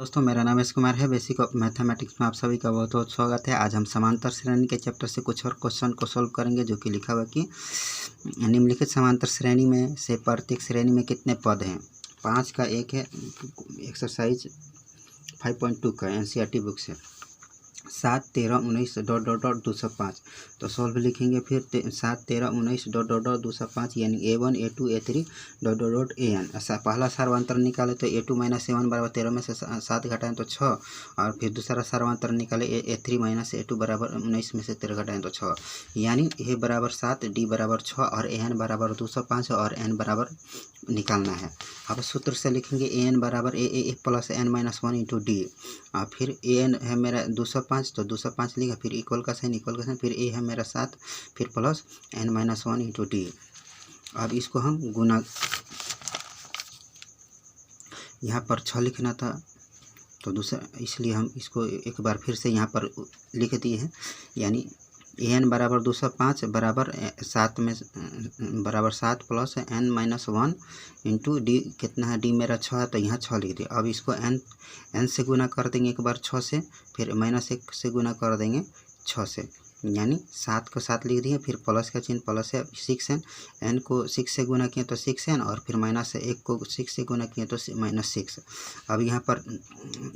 दोस्तों मेरा नाम यश कुमार है। बेसिक ऑफ मैथमेटिक्स में आप सभी का बहुत बहुत स्वागत है। आज हम समांतर श्रेणी के चैप्टर से कुछ और क्वेश्चन को सॉल्व करेंगे, जो कि लिखा हुआ कि निम्नलिखित समांतर श्रेणी में से प्रत्येक श्रेणी में कितने पद हैं। 5 का एक है, एक्सरसाइज 5.2 का एनसीईआरटी बुक से। 7, 13, 19 डॉट डॉट डॉट 205। तो सॉल्व लिखेंगे फिर 7, 13, 19 डॉट डॉट डॉट 205 यानी A1, A2, A3 dot dot dot AN। ऐसा पहला सार्वंतर निकाले तो A2 माइनस A1 बराबर 13 में से 7 घटाएं तो 6, और फिर दूसरा सार्वंतर निकाले A3 माइनस A2 बराबर 19 में से 13 घटाएं तो 6, यानी A बराबर 7, D बराबर 6 और AN बराबर 205 और N बराबर निकालना है। अब सूत्र से लिखेंगे AN बराबर A plus N minus 1 into D. और फिर AN है मेरा 205, तो 205 लिखा, फिर इक्वल का साइन, फिर A है मेरा 7, फिर plus N minus 1 into D. अब इसको हम गुना, यहाँ पर 6 लिखना था तो दूसरा, इसलिए हम इसको एक बार फिर से यहाँ पर लिख दिए हैं। यानी AN बराबर 205 बराबर 7 में बराबर 7 plus N minus 1 into D. कितना है, डी मेरा 6 है तो यहाँ 6 लिख दिया। अब इसको N से गुना कर देंगे एक बार 6 से, फिर माइनस 1 से गुना कर देंगे 6 से, यानी 7 को 7 लिख दिए। फिर प्लस का चिन्ह प्लस है 6N, N को 6 से गुना किए तो 6N, और फिर माइनस 1 को 6 से गुना किए तो माइनस 6। अब यहाँ पर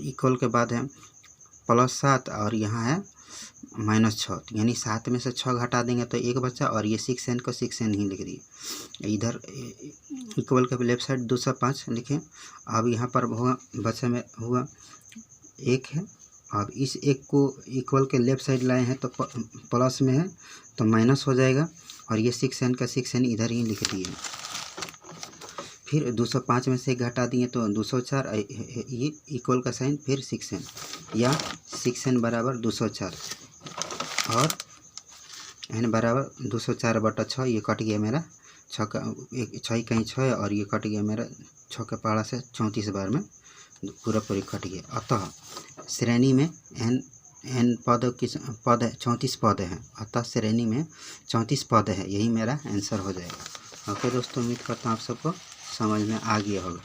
इक्वल के बाद है प्लस 7 और यहाँ है माइनस 6, यानी 7 में से 6 घटा देंगे तो 1 बचा, और ये 6N को 6N ही लिख दिए। इधर इक्वल के लेफ्ट साइड 205 लिखें। अब यहाँ पर हुआ बचा में हुआ 1 है। अब इस 1 को इक्वल के लेफ्ट साइड लाए हैं तो प्लस में है तो माइनस हो जाएगा, और ये 6N का 6N इधर ही लिख दिए। फिर 205 में से 1 घटा दिए तो 204, ये इक्वल का साइन, फिर 6N, या 6N बराबर 204 और N बराबर 204 बटा 6। ये कट गया मेरा 6 का 6 कहीं 6 है, और ये कट गया मेरा 6 के पहाड़ा से 34 बार में पूरा कट गया। अतः श्रेणी में n पद है 34 पद हैं, अतः श्रेणी में 34 पद है। यही मेरा आंसर हो जाएगा। ओके दोस्तों, उम्मीद करता हूँ आप सबको समझ में आ गया होगा।